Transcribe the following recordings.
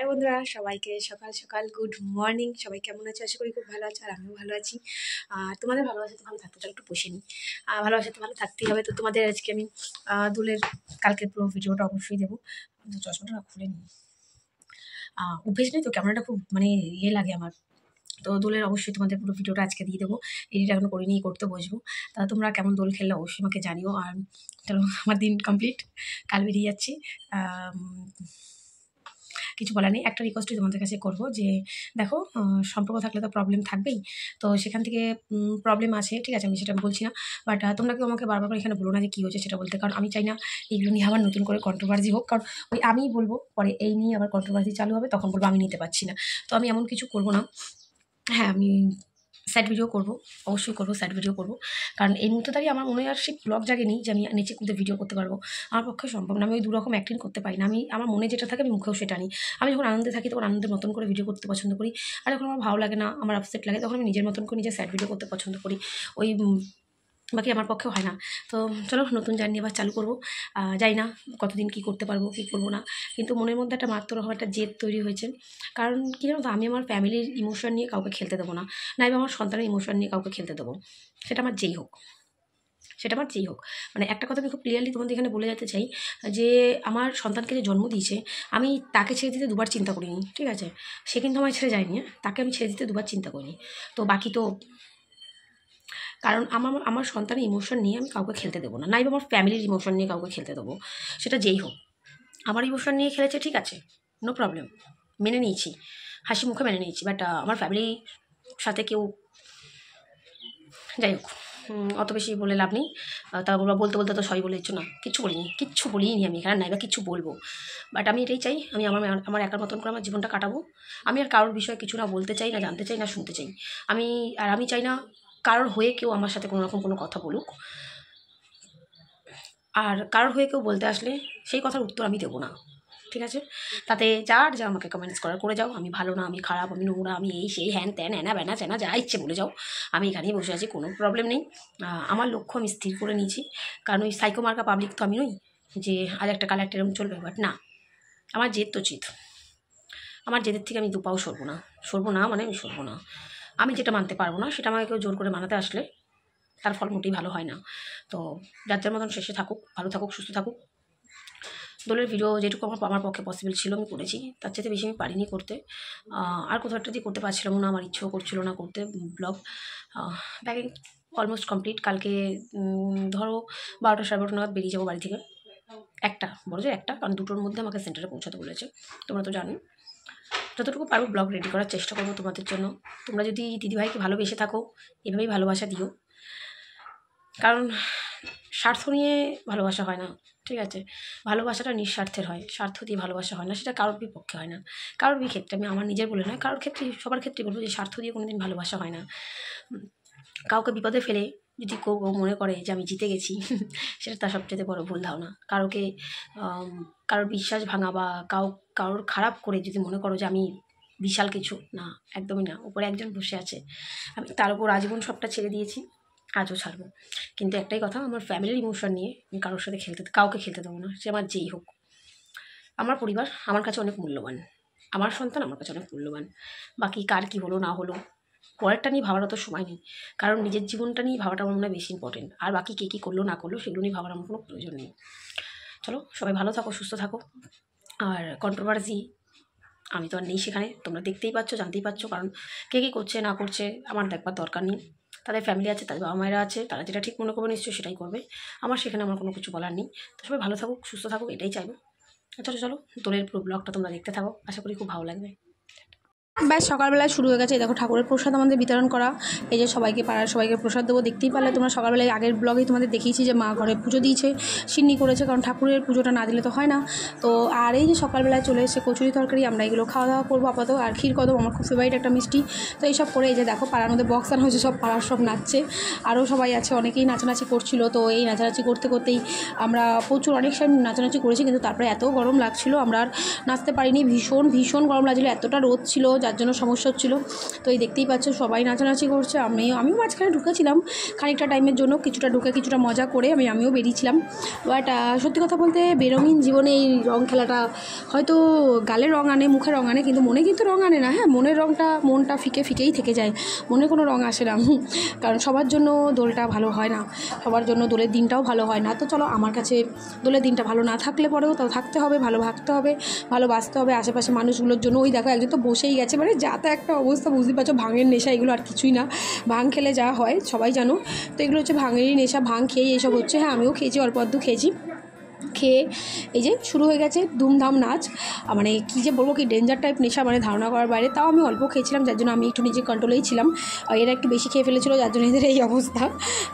High বন্ধুরা, সবাইকে সকাল সকাল গুড মর্নিং। সবাই কেমন আছে? আশা করি খুব ভালো আছে, আর আমিও ভালো আছি। আর তোমাদের ভালোবাসাতে ভালো থাকতে একটু বসে নিই। ভালোবাসাতে ভালো থাকতেই হবে। তো তোমাদের আজকে আমি দুলের কালকের পুরো ভিডিওটা অবশ্যই দেবো। চশমাটা না খুলে নিই, অভ্যেস নেই তো, ক্যামেরাটা খুব মানে লাগে আমার। তো দোলের অবশ্যই তোমাদের পুরো ভিডিওটা আজকে দিয়ে দেবো। এডিট এখনো করিনি, করতে বসবো। তা তোমরা কেমন দোল খেললে অবশ্যই আমাকে জানিও। আর চলো, আমার দিন কমপ্লিট, কাল বেরিয়ে যাচ্ছি। কিছু বলার নেই। একটা রিকোয়েস্টই তোমাদের কাছে করবো যে দেখো, সম্পর্ক থাকলে তো প্রবলেম থাকবেই। তো সেখান থেকে প্রবলেম আছে, ঠিক আছে, আমি সেটা বলছি না। বাট তোমরা কেউ আমাকে বারবার করে এখানে বলো না যে কী হয়েছে সেটা বলতে, কারণ আমি চাই না এইগুলো নিয়ে আবার নতুন করে কন্ট্রোভার্সি হোক। কারণ ওই আমিই বলবো, পরে এই নিয়ে আবার কন্ট্রোভার্সি চালু হবে, তখন বলবো আমি নিতে পারছি না। তো আমি এমন কিছু করবো না। হ্যাঁ, আমি স্যাড ভিডিও করবো, অবশ্যই করবো, স্যাড ভিডিও করবো। কারণ এই মুহূর্তে দাঁড়িয়ে আমার মনে আর সেই ব্লগ জাগেনি যে আমি নিচে কুদে ভিডিও করতে পারবো। আমার পক্ষে সম্ভব না। আমি ওই দুরকম অ্যাক্টিং করতে পারি না। আমি আমার মনে যেটা থাকে আমি মুখেও সেটা নিই। আমি যখন আনন্দে থাকি তখন আনন্দের মতন করে ভিডিও করতে পছন্দ করি। আর যখন আমার ভালো লাগে না, আমার আপসেট লাগে, তখন আমি নিজের মতন করে নিজের স্যাড ভিডিও করতে পছন্দ করি। ওই বাকি আমার পক্ষেও হয় না। তো চলো, নতুন জার্নি আবার চালু করবো। জানি না কতদিন কী করতে পারবো, কী করবো না, কিন্তু মনের মধ্যে একটা মাত্র একটা জেদ তৈরি হয়েছে। কারণ কী জানো তো, আমি আমার ফ্যামিলির ইমোশন নিয়ে কাউকে খেলতে দেবো না, নাইবা আমার সন্তানের ইমোশন নিয়ে কাউকে খেলতে দেবো। সেটা আমার যেই হোক, সেটা আমার যেই হোক। মানে একটা কথা আমি খুব ক্লিয়ারলি তোমাদের এখানে বলে যেতে চাই, যে আমার সন্তানকে যে জন্ম দিয়েছে, আমি তাকে ছেড়ে দিতে দুবার চিন্তা করিনি, ঠিক আছে। সে কিন্তু আমায় ছেড়ে যায়নি, তাকে আমি ছেড়ে দিতে দুবার চিন্তা করিনি। তো বাকি তো, কারণ আমার সন্তানের ইমোশন নিয়ে আমি কাউকে খেলতে দেবো না, নাইবা আমার ফ্যামিলির ইমোশন নিয়ে কাউকে খেলতে দেবো। সেটা যেই হোক। আমার ইমোশন নিয়ে খেলেছে, ঠিক আছে, নো প্রবলেম, মেনে নিয়েছি, হাসি মুখে মেনে নিয়েছি। বাট আমার ফ্যামিলির সাথে কেউ, যাই হোক, অত বেশি বলে লাভ নেই। তা বলতে বলতে তো সরি বলে দিচ্ছ না, কিচ্ছু বলিনি আমি এখানে, নাইবা কিচ্ছু বলবো। বাট আমি এটাই চাই, আমি আমার একার মতন করে আমার জীবনটা কাটাবো। আমি আর কারোর বিষয়ে কিছু না বলতে চাই, না জানতে চাই, না শুনতে চাই। আমি চাই না কারোর হয়ে কেউ আমার সাথে কোনো রকম কোনো কথা বলুক। আর কারোর হয়ে কেউ বলতে আসলে সেই কথার উত্তর আমি দেবো না, ঠিক আছে। তাতে যার যা আমাকে কমেন্টস করে যাও, আমি ভালো না, আমি খারাপ, আমি নোংরা, আমি এই সেই হ্যান ত্যান হ্যানা ব্যানা চ্যানা, যা ইচ্ছে বলে যাও। আমি এখানেই বসে আছি, কোনো প্রবলেম নেই। আমার লক্ষ্য আমি স্থির করে নিয়েছি। কারণ ওই সাইকো মার্কা পাবলিক তো আমি নই যে আজ একটা কাল একটা এরকম চলবে। বাট না, আমার জেদ তো চিত, আমার জেদের থেকে আমি দুপাও সরবো না। মানে আমি সরবো না। আমি যেটা মানতে পারবো না সেটা আমাকে কেউ জোর করে মানাতে আসলে তার ফল মোটেই ভালো হয় না। তো যার যার মতন শেষে থাকুক, ভালো থাকুক, সুস্থ থাকুক। দোলের ভিডিও যেটুকু আমার পক্ষে পসিবল ছিল আমি করেছি, তার চাইতে বেশি আমি পারিনি করতে। আর কোথাও একটা দিয়ে করতে পারছিলাম না, আমার ইচ্ছেও করছিল না করতে ব্লগ। Packing almost complete. কালকে ধরো 12টা 12:30 নাগাদ বেরিয়ে যাবো বাড়ি থেকে। একটা, কারণ 2টোর মধ্যে আমাকে সেন্টারে পৌঁছাতে বলেছে, তোমরা তো জানো। যতটুকু পারবো ব্লগ রেডি করার চেষ্টা করবো তোমাদের জন্য। তোমরা যদি দিদিভাইকে ভালোবেসে থাকো, এভাবেই ভালোবাসা দিও। কারণ স্বার্থ নিয়ে ভালোবাসা হয় না, ঠিক আছে। ভালোবাসাটা নিঃস্বার্থের হয়, স্বার্থ দিয়ে ভালোবাসা হয় না, সেটা কারোর বিপক্ষে হয় না। কারোর ক্ষেত্রে, আমি আমার নিজের বলে নয়, কারোর ক্ষেত্রে, সবার ক্ষেত্রে বলবো যে স্বার্থ দিয়ে কোনোদিন ভালোবাসা হয় না। কাউকে বিপদে ফেলে যদি কেউ মনে করে যে আমি জিতে গেছি, সেটা তার সবচেয়ে বড় ভুল ধারণা। কারোর বিশ্বাস ভাঙা বা কারোর খারাপ করে যদি মনে করো যে আমি বিশাল কিছু, না, একদমই না। উপরে একজন বসে আছে, আমি তার উপর আজীবন সবটা ছেড়ে দিয়েছি, আজও ছাড়বো। কিন্তু একটাই কথা, আমার ফ্যামিলির ইমোশন নিয়ে আমি কারোর সাথে কাউকে খেলতে দেবো না, সে আমার যেই হোক। আমার পরিবার আমার কাছে অনেক মূল্যবান, আমার সন্তান আমার কাছে অনেক মূল্যবান। বাকি কার কী হলো না হলো, পরেরটা নিয়ে ভাবার অত সময় নেই। কারণ নিজের জীবনটা নিয়ে ভাবাটা আমার মনে হয় বেশি ইম্পর্টেন্ট। আর বাকি কে কী করলো না করলো সেগুলো নিয়ে ভাবার আমার কোনো প্রয়োজন নেই। চলো, সবাই ভালো থাকো, সুস্থ থাকো। আর কন্ট্রোভার্সি আমি তো আর নেই সেখানে, তোমরা দেখতেই পাচ্ছ, জানতেই পারছো। কারণ কে কী করছে না করছে আমার দেখবার দরকার নেই। তাদের ফ্যামিলি আছে, তাদের বাবা মায়েরা আছে, তারা যেটা ঠিক মনে করবে নিশ্চয়ই সেটাই করবে। আমার সেখানে আমার কোনো কিছু বলার নেই। তো সবাই ভালো থাকুক, সুস্থ থাকুক, এটাই চাইবো। আচ্ছা চলো, দোলের পুরো ব্লগটা তোমরা দেখতে থাকো, আশা করি খুব ভালো লাগবে। ব্যাস, সকালবেলায় শুরু হয়ে গেছে। দেখো, ঠাকুরের প্রসাদ আমাদের বিতরণ করা। এই যে সবাইকে, পাড়ার সবাইকে প্রসাদ দেবো। দেখতেই পারলে তোমরা সকালবেলায়, আগের ব্লগেই তোমাদের দেখিয়েছি যে মা ঘরে পুজো দিয়েছে, সিন্নি করেছে, কারণ ঠাকুরের পুজোটা না দিলে তো হয় না। তো আর এই যে সকালবেলায় চলে এসে কচুরি তরকারি, আমরা এগুলো খাওয়া দাওয়া করবো আপাতত। আর ক্ষীর কদম আমার খুব ফেভারিট একটা মিষ্টি। তো এইসব করে এই যে দেখো, পাড়ার মধ্যে বক্স আনা হয়েছে, সব পাড়ার সব নাচছে। আরও সবাই আছে, অনেকেই নাচানাচি করছিল। তো এই নাচানাচি করতে করতেই আমরা প্রচুর অনেক সময় নাচানাচি করেছি, কিন্তু তারপরে এত গরম লাগছিল আমরা আর নাচতে পারিনি। ভীষণ ভীষণ গরম লাগছিলো, এতটা রোদ ছিল যার জন্য সমস্যা হচ্ছিলো। তো এই দেখতেই পাচ্ছ সবাই নাচানাচি করছে, আমিও মাঝখানে ঢুকেছিলাম খানিকটা টাইমের জন্য, কিছুটা ঢুকে কিছুটা মজা করে আমিও বেরিয়েছিলাম। বাট সত্যি কথা বলতে বেরঙিন জীবনে এই রং খেলাটা হয়তো গালে রং আনে, মুখে রং আনে, কিন্তু মনে কিন্তু রং আনে না। হ্যাঁ, মনটা ফিকেই থেকে যায়, মনে কোনো রং আসে না। কারণ সবার জন্য দোলটা ভালো হয় না, সবার জন্য দোলের দিনটাও ভালো হয় না। তো চলো, আমার কাছে দোলের দিনটা ভালো না থাকলে পরেও তাও থাকতে হবে, ভালো ভাবতে হবে, ভালো বাঁচতে হবে আশেপাশে মানুষগুলোর জন্য। ওই দেখো একজন তো বসেই গেছে, মানে যাতে একটা অবস্থা বুঝতে পারছো, ভাঙের নেশা এগুলো আর কিছুই না। ভাঙ খেলে যা হয় সবাই জানো, তো এগুলো হচ্ছে ভাঙেরই নেশা, ভাঙ খেয়েই এইসব হচ্ছে। হ্যাঁ, আমিও খেয়েছি, অল্প আধটু খেয়েছি। খেয়ে এই যে শুরু হয়ে গেছে ধুমধাম নাচ, মানে কী যে বলবো, কি ডেঞ্জার টাইপ নেশা, মানে ধারণা করার বাইরে। তাও আমি অল্প খেয়েছিলাম, যার জন্য আমি একটু নিজে কন্ট্রোলেই ছিলাম। এরা একটু বেশি খেয়ে ফেলেছিলো, যার জন্য এদের এই অবস্থা।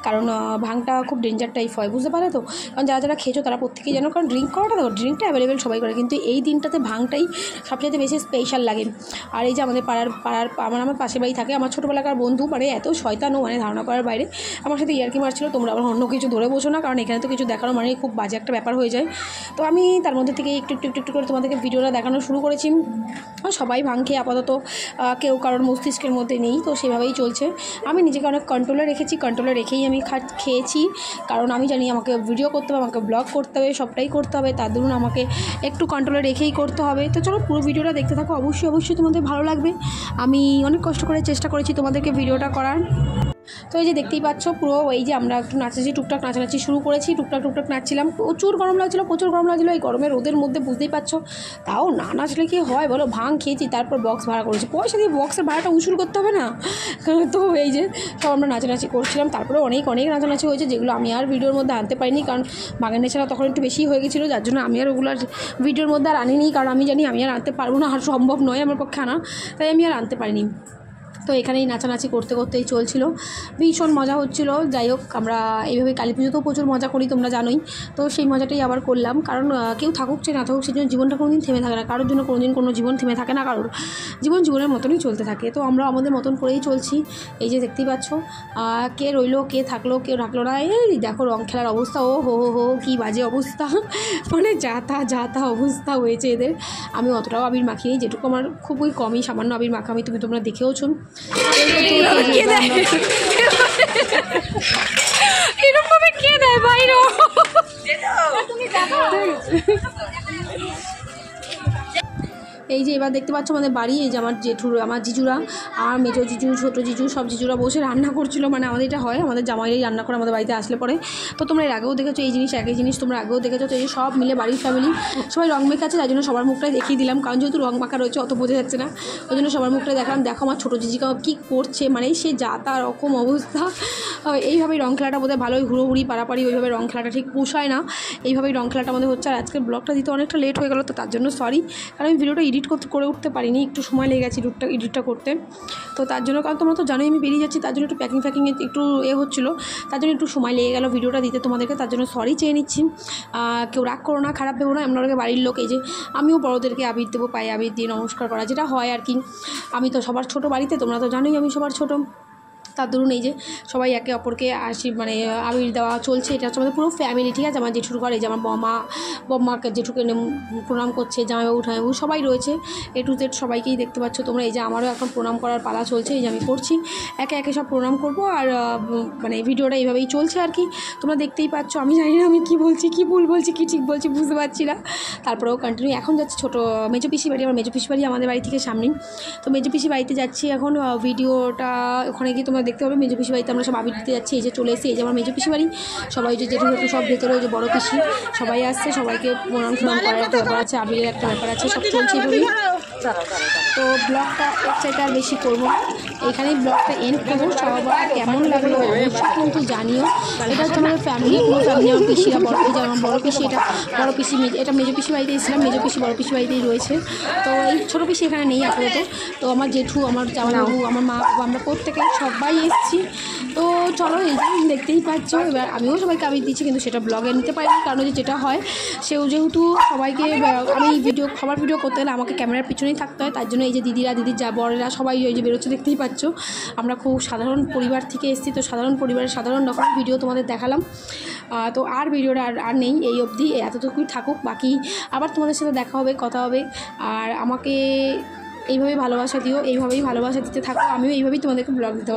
কারণ ভাঙটা খুব ডেঞ্জার টাইপ হয়, বুঝতে পারো তো। কারণ যারা খেয়েছো তারা প্রত্যেকেই জানো, কারণ ড্রিঙ্কটা অ্যাভেলেবেল সবাই করে, কিন্তু এই দিনটাতে ভাঙটাই সবচেয়ে বেশি স্পেশাল লাগে। আর এই যে আমাদের পাড়ার আমার পাশের বাড়ি থাকে আমার ছোটোবেলাকার বন্ধু, মানে এত শয়তানও, মানে ধারণা করার বাইরে, আমার সাথে ইয়ার্কি মারছিল, তোমরা আবার অন্য কিছু ধরে বসো না, কারণ এখানে তো কিছু দেখানো মানে খুব বাজে একটা ব্যাপার হয়ে যায়। তো আমি তার মধ্যে থেকে একটু করে তোমাদেরকে ভিডিওটা দেখানো শুরু করেছি। সবাই ভাঙ খেয়ে আপাতত কেউ কারোর মস্তিষ্কের মধ্যে নেই, তো সেভাবেই চলছে। আমি নিজেকে অনেক কন্ট্রোলে রেখেই আমি খেয়েছি, কারণ আমি জানি আমাকে ভিডিও করতে হবে, আমাকে ব্লগ করতে হবে, সবটাই করতে হবে, তার দরুন আমাকে একটু কন্ট্রোলে রেখেই করতে হবে। তো চলো পুরো ভিডিওটা দেখতে থাকো, অবশ্যই তোমাদের ভালো লাগবে। আমি অনেক কষ্ট করে চেষ্টা করেছি তোমাদেরকে ভিডিওটা করার। তো এই যে দেখতেই পাচ্ছ পুরো এই যে আমরা একটু টুকটাক নাচানাচি শুরু করেছি, টুকটাক নাচছিলাম। প্রচুর গরম লাগছিলো এই গরমের রোদের মধ্যে, বুঝতেই পারছো। তাও না নাচলে কি হয় বলো, ভাঙ খেয়েছি, তারপর বক্স ভাড়া করেছি, পয়সা দিয়ে বক্সের ভাড়াটা উসুল করতে হবে না। তো এই যে সব আমরা নাচানাচি করছিলাম, তারপরে অনেক নাচানাচি হয়েছে, যেগুলো আমি আর ভিডিওর মধ্যে আনতে পারিনি, কারণ ভাঙের নেশাটা তখন একটু বেশি হয়ে গেছিলো, যার জন্য আমি আর ওগুলো ভিডিওর মধ্যে আর আনিনি, কারণ আমি জানি আমি আর আনতে পারবো না, আর সম্ভব নয় আমার পক্ষে আনা, তাই আমি আর আনতে পারিনি। তো এখানেই নাচানাচি করতেই চলছিল, ভীষণ মজা হচ্ছিল। যাই হোক, আমরা এইভাবে কালী পুজোতেও প্রচুর মজা করি, তোমরা জানোই। তো সেই মজাটাই আবার করলাম, কারণ কেউ থাকুক না থাকুক, সেই জন্য জীবনটা কোনো দিন থেমে থাকে না, কারোর জন্য কোনো জীবন থেমে থাকে না, কারোর জীবনের মতনই চলতে থাকে। তো আমরা আমাদের মতন করেই চলছি। এই যে দেখতেই পাচ্ছ, কে রইলো, কে থাকলো, কেউ রাখলো না। এই দেখো রং খেলার অবস্থা, ও হো কী বাজে অবস্থা, মানে যাতা অবস্থা হয়েছে এদের। আমি অতটাও আবির মাখিনি, যেটুকু আমার খুবই কমই, সামান্য আবির মাখা আমি, তোমরা দেখেওছো। এরকম কে দেয় বাইরে, এই যে এবার দেখতে পাচ্ছ আমাদের বাড়ি, এই যে আমার জিজুরা আর মেজো জিজু, ছোটো জিজু, সব জিজুরা বসে রান্না করছিল। মানে আমাদের এটা হয়, আমাদের জামাইরাই রান্না করে আমাদের বাড়িতে আসলে পরে। তো তোমরা এর আগেও দেখেছো এই জিনিস, একই জিনিস তোমরা আগেও দেখেছো। তো এই যে সব মিলে বাড়ির ফ্যামিলি সবাই রং মেখে আছে, তাই জন্য সবার মুখটাই দেখিয়ে দিলাম, কারণ যেহেতু রং মাখা রয়েছে অত বোঝা যাচ্ছে না, ওই জন্য সবার মুখটাই দেখালাম। দেখো আমার ছোটো জিজিকা কী করছে, মানে সে যাতা রকম অবস্থা। এইভাবেই রং খেলাটা বোধহয় ভালোই হুড়োহুড়ি পাড়াপাড়ি, ওইভাবে রং খেলাটা ঠিক পোষায় না, এইভাবেই রং খেলাটা আমাদের হচ্ছে। আর আজকের ব্লগটা দিতে অনেকটা লেট হয়ে গেলো, তো তার জন্য সরি, কারণ আমি ভিডিওটা এডিট করে উঠতে পারিনি, একটু সময় লেগে গেছে এডিটটা করতে। তো তার জন্য, কারণ তোমরা তো জানোই আমি বেরিয়ে যাচ্ছি, তার জন্য একটু প্যাকিংয়ে একটু হচ্ছিলো, তার জন্য একটু সময় লেগে গেলো ভিডিওটা দিতে তোমাদেরকে, তার জন্য সরি চেয়ে নিচ্ছি। কেউ রাগ করো না, খারাপ ভেবো না, আপনারা বাড়ির লোক। এই যে আমিও বড়োদেরকে আবির দেবো, পায়ে আবির দিয়ে নমস্কার করা, যেটা হয় আর কি। আমি তো সবার ছোটো বাড়িতে, তোমরা তো জানোই আমি সবার ছোটো, তার দরুন এই যে সবাই একে অপরকে মানে আবির দেওয়া চলছে। এটা হচ্ছে আমাদের পুরো ফ্যামিলি, ঠিক আছে। আমার জেঠুর ঘর, এই যে আমার বম্মাকে জেঠুকে প্রণাম করছে, জামাইবাবু ঠামাইবাবু সবাই রয়েছে, এ টু জেড সবাইকেই দেখতে পাচ্ছ তোমরা। এই যে আমারও এখন প্রণাম করার পালা চলছে, এই যে আমি করছি, একে সব প্রণাম করবো। আর মানে ভিডিওটা এইভাবেই চলছে আর কি, তোমরা দেখতেই পাচ্ছ। আমি জানি না আমি কী বলছি, কী ভুল বলছি, কী ঠিক বলছি বুঝতে পারছি না, তারপরেও কন্টিনিউ। এখন যাচ্ছি ছোটো মেজো পিসি বাড়ি, আমার মেজো পিসি বাড়ি আমাদের বাড়ি থেকে সামনেই, তো মেজো পিসি বাড়িতে যাচ্ছি এখন। ভিডিওটা ওখানে গিয়ে তোমরা দেখতে হবে। মেজো পিসি বাড়িতে আমরা সব আবির দিতে যাচ্ছি, এই যে চলে এসেছি, এই যে আমার মেজো পিসি বাড়ি। সবাই যে জেঠু সব ভেতরে, ওই যে বড়ো পিসি সবাই আসছে, সবাইকে প্রণাম করার একটা ব্যাপার আছে, আবিরের একটা ব্যাপার আছে, সব চলছে এভাবেই। তো ব্লগটা চাইতে আর বেশি করবো, এখানেই ব্লগটা এন্ড করবো। সবার কেমন লাগলো অবশ্যই কিন্তু জানিও। এটা হচ্ছে আমাদের ফ্যামিলি, পুরো ফ্যামিলি, আমার পিসিরা বড়, এই যে আমার বড়ো পিসি, এটা বড়ো পিসি, এটা মেজো পিসি বাড়িতে এসেছিলাম, মেজো পিসি বড়ো পিসি বাড়িতেই রয়েছে। তো এই ছোটো পিসি এখানে নেই আপাতত। তো আমার জেঠু, আমার জামাইবাবু, আমার মা, আমরা প্রত্যেকে সবাই এসেছি। তো চলো, এই যে দেখতেই পাচ্ছ, এবার আমিও সবাইকে আবির দিচ্ছি, কিন্তু সেটা ব্লগে নিতে পারিনি, কারণ যেটা হয় সেও যেহেতু সবাইকে, আমি খাবার ভিডিও করতে গেলে আমাকে ক্যামেরার পিছনেই থাকতে হয়, তার জন্য এই যে দিদির যা বড়েরা সবাই ওই যে বেরোচ্ছে, দেখতেই পাচ্ছ। আমরা খুব সাধারণ পরিবার থেকে এসেছি, তো সাধারণ পরিবারের সাধারণ রকম ভিডিও তোমাদের দেখালাম। তো আর ভিডিওটা আর নেই, এই অবধি এতটুকুই থাকুক, বাকি আবার তোমাদের সাথে দেখা হবে, কথা হবে। আর আমাকে এইভাবেই ভালোবাসা দিও, এইভাবেই ভালোবাসা দিতে থাকো, আমিও এইভাবেই তোমাদেরকে ব্লগ দিতে